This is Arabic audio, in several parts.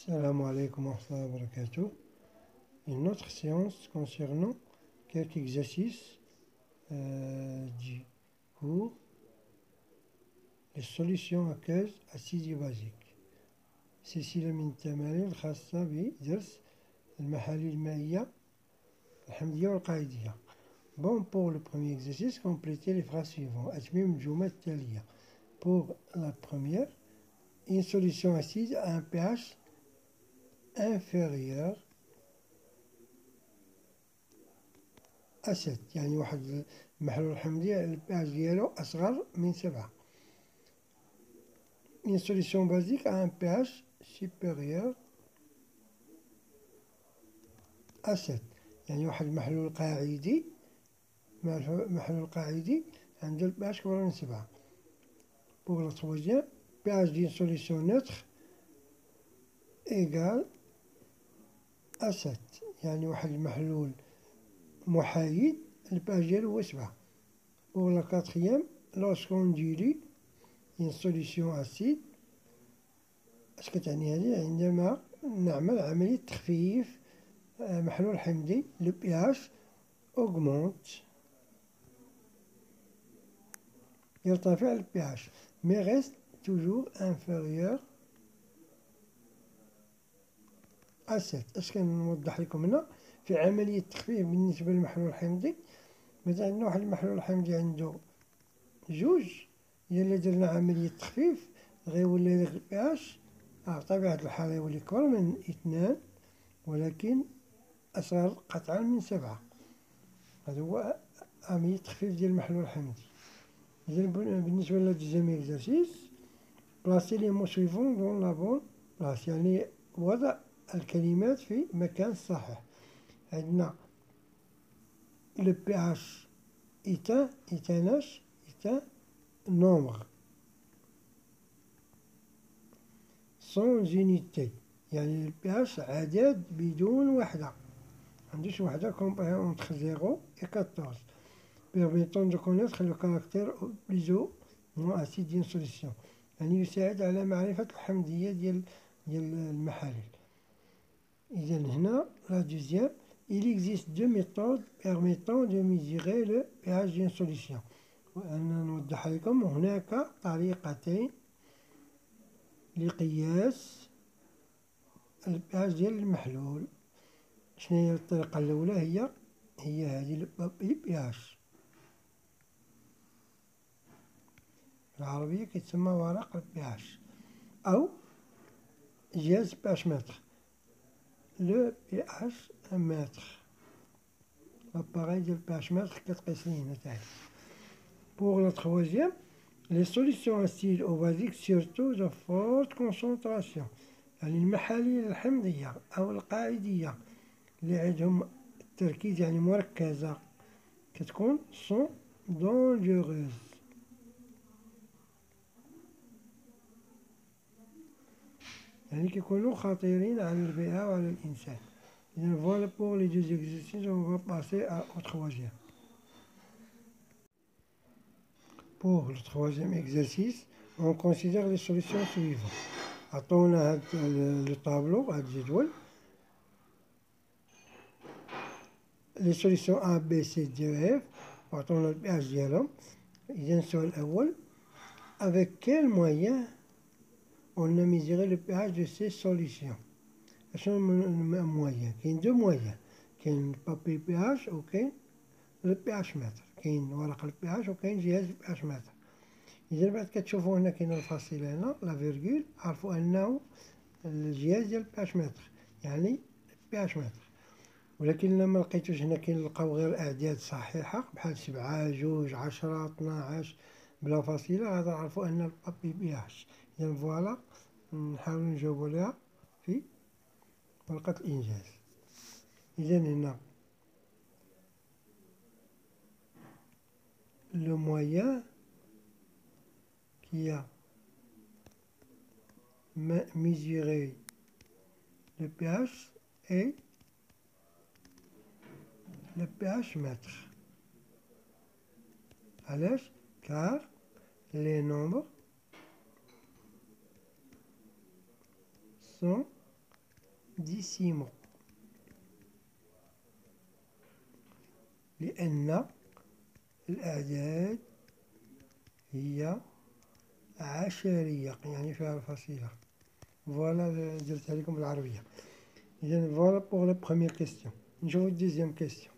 Salam alaikum wa rahmatullahi wa barakatuh. Une autre séance concernant quelques exercices du cours les solutions à cause acides et basiques. سلسلة من التمارين الخاصة بدرس المحاليل المائية الحمضية والقاعدية. Bon, pour le premier exercice, complétez les phrases suivantes. أتمم الجمل التالية. Pour la première, une solution acide à un pH inférieur à 7. يعني واحد المحلول الحمضي الباج ديالو أصغر من 7. Une solution basique à un pH supérieur à 7. يعني واحد المحلول قاعدي عنده الباج كبر من 7. Pour le troisième, pH d'une solution neutre égal à 7. يعني واحد المحلول محايد الباج ديالو هو 7. Pour le quatrième, lorsqu'on dilue une solution acide، اش كتعني هذه؟ عندما نعمل عملية تخفيف محلول حمضي le pH augmente، يرتفع ال pH mais reste toujours inférieur à 7. اش كنوضح لكم هنا؟ في عملية تخفيف بالنسبة للمحلول الحمضي، مثلا عندنا واحد المحلول الحمضي عنده 2، إلا درنا عملية تخفيف غيولي داك البي اش بطبيعة الحال يولي كبر من 2 ولكن أصغر قطعا من 7. هذا هو عملية تخفيف ديال المحلول الحمضي. إذا بالنسبة للدوزيام إكزارسيس، بلاصي لي مو سويفون دون لا بون بلاص، يعني وضع الكلمات في مكان صحيح. عندنا لو بي اش est un nombre sans unité، يعني البي اش عدد بدون وحدة، معندوش وحدة compris entre 0 et 14 permettant de connaître le caractère plus ou moins acide d'une solution، يعني يساعد على معرفة الحمضية ديال المحاليل. إذا هنا لا دوزيام، il existe deux méthodes permettant de mesurer le pH d'une solution. وأنا نوضح لكم هناك طريقتين لقياس الباج ديال المحلول. شنو هي الطريقة الأولى؟ هي هذه البي اش، بالعربية كيتسمى ورق البي اش أو جهاز بي اش متر، لو بي اش متر، لاباغي ديال بي اش متر كتقيس ليه هنا تاعي. Pour le troisième، les solutions acides ou basiques surtout de forte concentration، يعني المحاليل الحمضية أو القاعدية اللي عندهم التركيز يعني مركزة كتكون sont dangereuses، يعني كيكونوا خطيرين على البيئة وعلى الإنسان. إذا voilà pour les deux exercices، on va passer au troisième. Pour le troisième exercice، on considère les solutions suivantes. عطونا هاد لو طابلو، هاد الجدول، لي سوليسيون A B C D E F، وعطونا البي اش ديالهم. إذا السؤال الأول، avec quel moyen on a mesuré le pH de ces solutions؟ شنو المويان؟ كاين دو مويان، كاين بابي بي اش وكاين لو بي اش متر، كاين ورق البي اش وكاين جهاز البي اش متر. إذا بعد كتشوفوا هنا كاين الفاصلة هنا لا فيرغول، عرفوا أنه الجهاز ديال البي اش متر، يعني بي اش متر. ولكن إلا ما لقيتوش هنا كنلقاو غير أعداد صحيحة بحال 7 2 10 12 بلا فاصلة، هذا عرفوا أن البابي بي اش. إذا فوالا نحاولو نجاوبو عليها في ورقة الإنجاز. إذا هنا le moyen qui a mesuré le pH est le pH mètre. علاش؟ car les nombres sont ديسيمو، لأن الأعداد هي عشرية يعني فيها الفصيلة. فوالا درتها لكم بالعربية. إذا فوالا بوغ لا بخومييغ كيستيون. نشوفو الدوزيام كيستيون.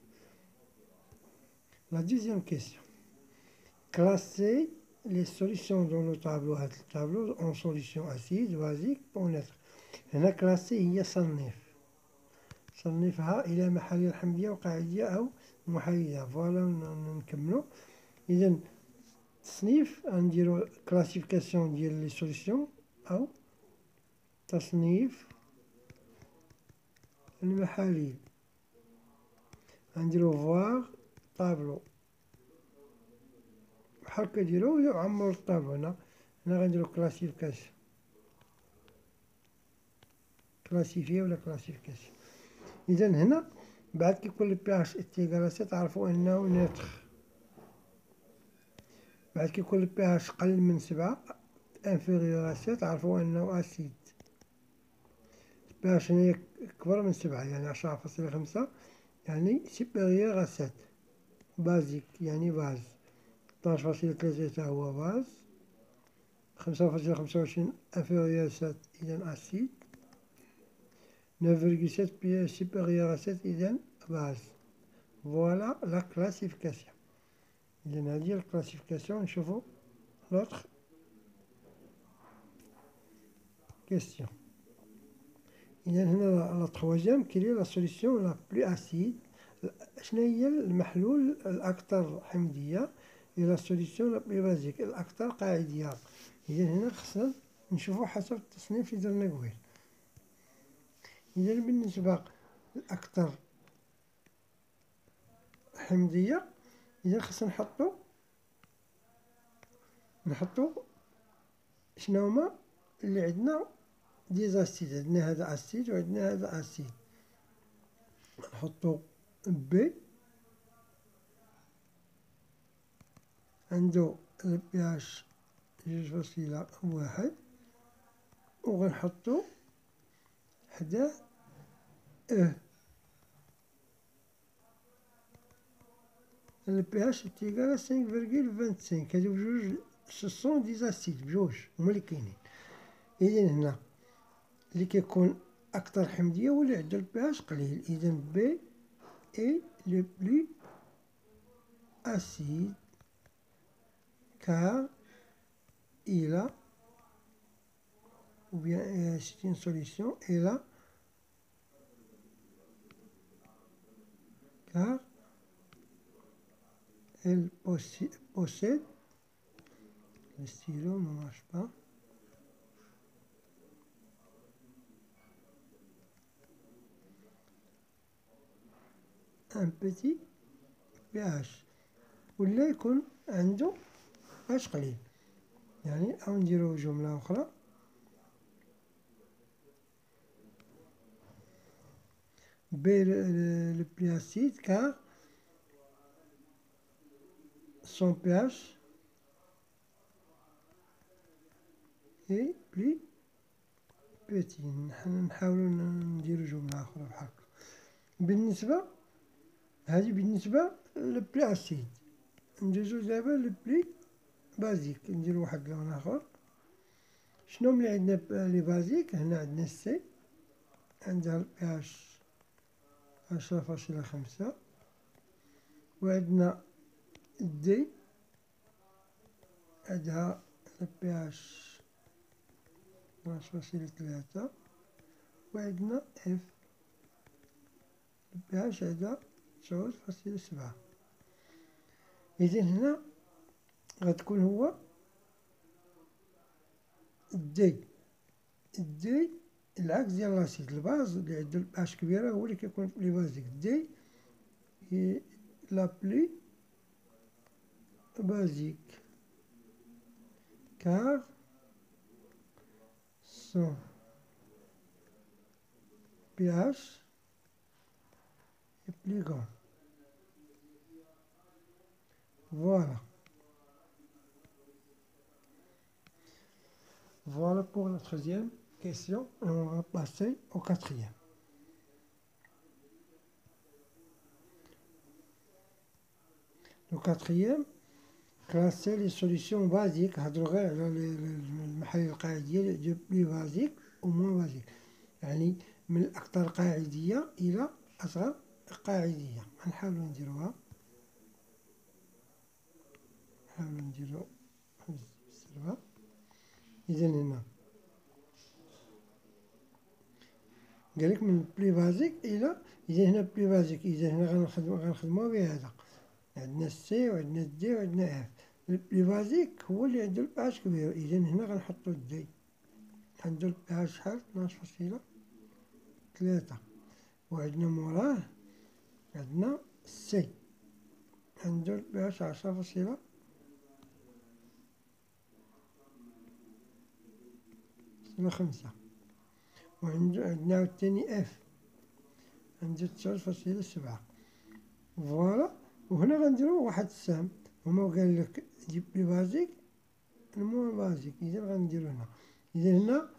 La deuxième question. Classer les solutions dans le tableau, هاد التابلو en solution acide basique pour neutre. هنا كلاسي هي صنف، صنفها إلى محاليل حمضية وقاعدية أو محايدة. فوالا نكملو. إذا تصنيف غنديرو كلاسيفيكاسيون ديال لي سوليسيون أو تصنيف المحاليل. غنديرو فواغ طابلو بحال هكا، ديرو وعمرو الطابلو. هنا غنديرو كلاسيفيكاسيون، كلاسيفي ولا كلاسيفيكاسيون. إذا هنا بعد كيكون لو بي اش اتيكال 7 تعرفوا أنه نوتر. بعد كيكون لو بي اش قل من 7 انفيريور 7 تعرفوا أنه أسيد. بي اش هنا كبر من 7 يعني 10.5 يعني سوبيريور 7. بازيك يعني باز. 12.3 هو باز. 5.25 انفيريور 7 إذا أسيد. 9.7 supérieur à 7 إذا base. Voilà la classification. إذا هذه الكلاسيفيكاسيون. نشوفو l'autre question. إذا هنا la troisième quelle est la solution la plus acide. شنو هي المحلول الأكثر حمضية؟ هي la solution la plus basique الأكثر قاعدية. إذا هنا خصنا نشوفو حسب التصنيف اللي درنا قبيل. إذا بالنسبة الأكثر حمضية، إذا خصنا نحطو شنو هما اللي عندنا ديزاسيد. عندنا هذا أسيد وعندنا هذا أسيد. نحطو بي عندو البي اش 2.1 وغنحطو حداه البي اش تيكال 5.25. هادو بجوج سوسون ديزاسيد بجوج هما اللي كاينين. إذا هنا اللي كيكون أكثر حمضية هو اللي عندو البي اش قليل. إذا بي اي لو بلو أسيد car il a ou bien c'est une solution et là car elle possède le stylo ne marche pas un petit pH ولا يكون عنده pH قليل. يعني أو نديرو جملة أخرى B le plus acide car son pH est plus petit. نحاولو نديرو جملة أخرى بحال هكا. بالنسبة هذه بالنسبة لو بلي أسيد. ندوزو دابا لو بلي بازيك. نديرو واحد اللون آخر. شنو ملي عندنا لي بازيك؟ هنا عندنا السي عندها البي اش 10.5 وعندنا الدي عندها البي اش 12.3 وعندنا اف البي اش عندها 9.7. إذا هنا غتكون هو الدي العكس ديال لاسيد. الباز اللي عندو الباش كبيرة هو اللي كيكون في لي بازيك. دي هي لا بلي بازيك كار سون بي اش est plus grand. Voilà. Voilà pour la troisième question. Et on va passer au quatrième. لو كاتخيام كلاسي لي سوليسيون بازيك، هضرو غير على المحاليل القاعدية دو بلو بازيك و موان بازيك، يعني من الأكثر قاعدية إلى أصغر قاعدية. غنحاولو نديروها، نحاولو نديرو بالسرعة. إذا هنا قالك من بلي بازيك إلى، إذا هنا بلي بازيك، إذا هنا غنخدمو بهذا، عندنا سي وعندنا دي وعندنا اف. البلي بازيك هو اللي عندو البي اش كبير، إذا هنا غنحطو دي، عندو البي اش شحال 12.3، وعندنا موراه عندنا سي عندو البي اش 10.5، عندنا عاوتاني اف عندو 9.7. فوالا. وهنا غنديرو واحد السهم، هما قالك جيب لي بازيك الموان بازيك، إذا غنديرو هنا. إذا هنا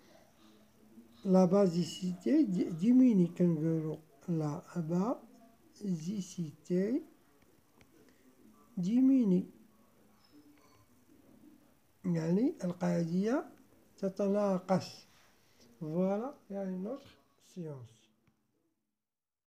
لا بازيسيتي ديميني، كنقولو لا بازيسيتي ديميني، يعني القاعدية تتناقص. فوالا يعني نوتخ سيونس.